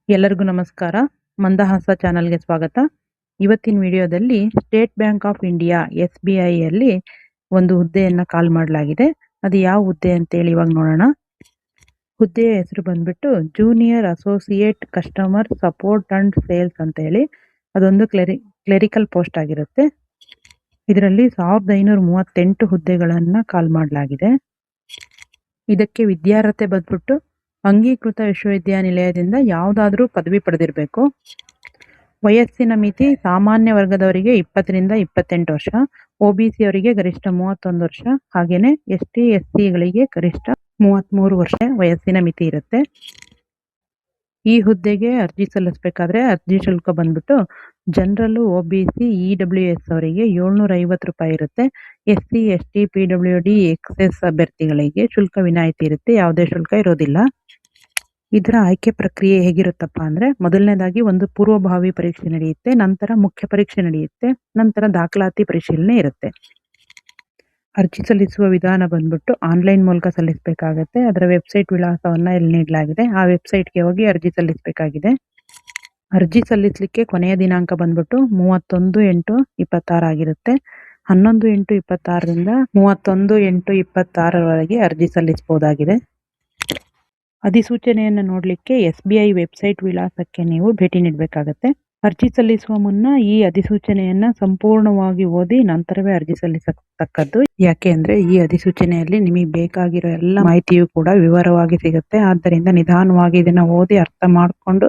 ಎಲ್ಲರಿಗೂ ನಮಸ್ಕಾರ. ಮಂದಹಾಸ ಚಾನಲ್ಗೆ ಸ್ವಾಗತ. ಇವತ್ತಿನ ವಿಡಿಯೋದಲ್ಲಿ state bank of India SBI ಯಲ್ಲಿ ಒಂದು ಹುದ್ದೆಯನ್ನ ಕಾಲ್ ಮಾಡಲಾಗಿದೆ. ಅದು ಯಾವ ಹುದ್ದೆ ಅಂತೇಳಿ ಇವಾಗ ನೋಡೋಣ. ಹುದ್ದೆಯ ಹೆಸರು ಬಂದ್ಬಿಟ್ಟು junior associate customer support and sales ಅಂತ ಹೇಳಿ. ಅದೊಂದು ಕ್ಲೆರಿಕಲ್ ಪೋಸ್ಟ್ ಆಗಿರುತ್ತೆ. ಇದರಲ್ಲಿ 1538 ಹುದ್ದೆಗಳನ್ನ ಕಾಲ್ ಮಾಡಲಾಗಿದೆ. ಇದಕ್ಕೆ ವಿದ್ಯಾರ್ಹತೆ ಬಂದ್ಬಿಟ್ಟು ಅಂಗೀಕೃತ ವಿಶ್ವವಿದ್ಯಾನಿಲಯದಿಂದ ಯಾವುದಾದ್ರೂ ಪದವಿ ಪಡೆದಿರಬೇಕು. ವಯಸ್ಸಿನ ಮಿತಿ ಸಾಮಾನ್ಯ ವರ್ಗದವರಿಗೆ 20 ರಿಂದ 28 ವರ್ಷ, OBC ಅವರಿಗೆ ಗರಿಷ್ಠ 31 ವರ್ಷ, ಹಾಗೇನೆ ST SC ಗಳಿಗೆ ಗರಿಷ್ಠ 33 ವರ್ಷ ವಯಸ್ಸಿನ ಮಿತಿ ಇರುತ್ತೆ. ಈ ಹುದ್ದೆಗೆ ಅರ್ಜಿ ಸಲ್ಲಿಸಬೇಕಾದ್ರೆ ಅರ್ಜಿ ಶುಲ್ಕ ಬಂದ್ಬಿಟ್ಟು ಜನರಲ್ OBC EWS ಅವರಿಗೆ 750 ರೂಪಾಯಿ ಇರುತ್ತೆ. SC ST PWD XS ಅಭ್ಯರ್ಥಿಗಳಿಗೆ ಶುಲ್ಕ ವಿನಾಯಿತಿ ಇರುತ್ತೆ, ಯಾವುದೇ ಶುಲ್ಕ ಇರೋದಿಲ್ಲ. ಇದರ ಆಯ್ಕೆ ಪ್ರಕ್ರಿಯೆ ಹೇಗಿರುತ್ತಪ್ಪ ಅಂದ್ರೆ, ಮೊದಲನೇದಾಗಿ ಒಂದು ಪೂರ್ವಭಾವಿ ಪರೀಕ್ಷೆ ನಡೆಯುತ್ತೆ, ನಂತರ ಮುಖ್ಯ ಪರೀಕ್ಷೆ ನಡೆಯುತ್ತೆ, ನಂತರ ದಾಖಲಾತಿ ಪರಿಶೀಲನೆ ಇರುತ್ತೆ. ಅರ್ಜಿ ಸಲ್ಲಿಸುವ ವಿಧಾನ ಬಂದ್ಬಿಟ್ಟು ಆನ್ಲೈನ್ ಮೂಲಕ ಸಲ್ಲಿಸಬೇಕಾಗತ್ತೆ. ಅದರ ವೆಬ್ಸೈಟ್ ವಿಳಾಸವನ್ನ ಇಲ್ಲಿ ನೀಡಲಾಗಿದೆ. ಆ ವೆಬ್ಸೈಟ್ಗೆ ಹೋಗಿ ಅರ್ಜಿ ಸಲ್ಲಿಸಬೇಕಾಗಿದೆ. ಅರ್ಜಿ ಸಲ್ಲಿಸಲಿಕ್ಕೆ ಕೊನೆಯ ದಿನಾಂಕ ಬಂದ್ಬಿಟ್ಟು 31/8/26 ಆಗಿರುತ್ತೆ. 11/8/26ರಿಂದ 31/8/26 ಅರ್ಜಿ ಸಲ್ಲಿಸಬಹುದಾಗಿದೆ. ಅಧಿಸೂಚನೆಯನ್ನು ನೋಡಲಿಕ್ಕೆ SBI ವೆಬ್ಸೈಟ್ ವಿಳಾಸಕ್ಕೆ ನೀವು ಭೇಟಿ ನೀಡಬೇಕಾಗತ್ತೆ. ಅರ್ಜಿ ಸಲ್ಲಿಸುವ ಮುನ್ನ ಈ ಅಧಿಸೂಚನೆಯನ್ನ ಸಂಪೂರ್ಣವಾಗಿ ಓದಿ ನಂತರವೇ ಅರ್ಜಿ ಸಲ್ಲಿಸತಕ್ಕದ್ದು. ಯಾಕೆ ಅಂದ್ರೆ ಈ ಅಧಿಸೂಚನೆಯಲ್ಲಿ ನಿಮಗೆ ಬೇಕಾಗಿರೋ ಎಲ್ಲ ಮಾಹಿತಿಯು ಕೂಡ ವಿವರವಾಗಿ ಸಿಗುತ್ತೆ. ಆದ್ದರಿಂದ ನಿಧಾನವಾಗಿ ಇದನ್ನ ಓದಿ ಅರ್ಥ ಮಾಡಿಕೊಂಡು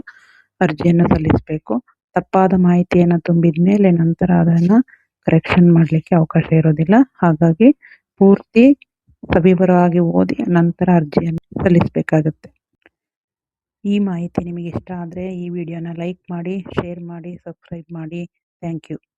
ಅರ್ಜಿಯನ್ನು ಸಲ್ಲಿಸಬೇಕು. ತಪ್ಪಾದ ಮಾಹಿತಿಯನ್ನು ತುಂಬಿದ ಮೇಲೆ ನಂತರ ಅದನ್ನ ಕರೆಕ್ಷನ್ ಮಾಡಲಿಕ್ಕೆ ಅವಕಾಶ ಇರೋದಿಲ್ಲ. ಹಾಗಾಗಿ ಪೂರ್ತಿ ಸವಿವರವಾಗಿ ಓದಿ ನಂತರ ಅರ್ಜಿಯನ್ನು ಸಲ್ಲಿಸಬೇಕಾಗುತ್ತೆ. ಈ ಮಾಹಿತಿ ನಿಮಗೆ ಇಷ್ಟ ಆದರೆ ಈ ವಿಡಿಯೋನ ಲೈಕ್ ಮಾಡಿ, ಶೇರ್ ಮಾಡಿ, ಸಬ್ಸ್ಕ್ರೈಬ್ ಮಾಡಿ. Thank you.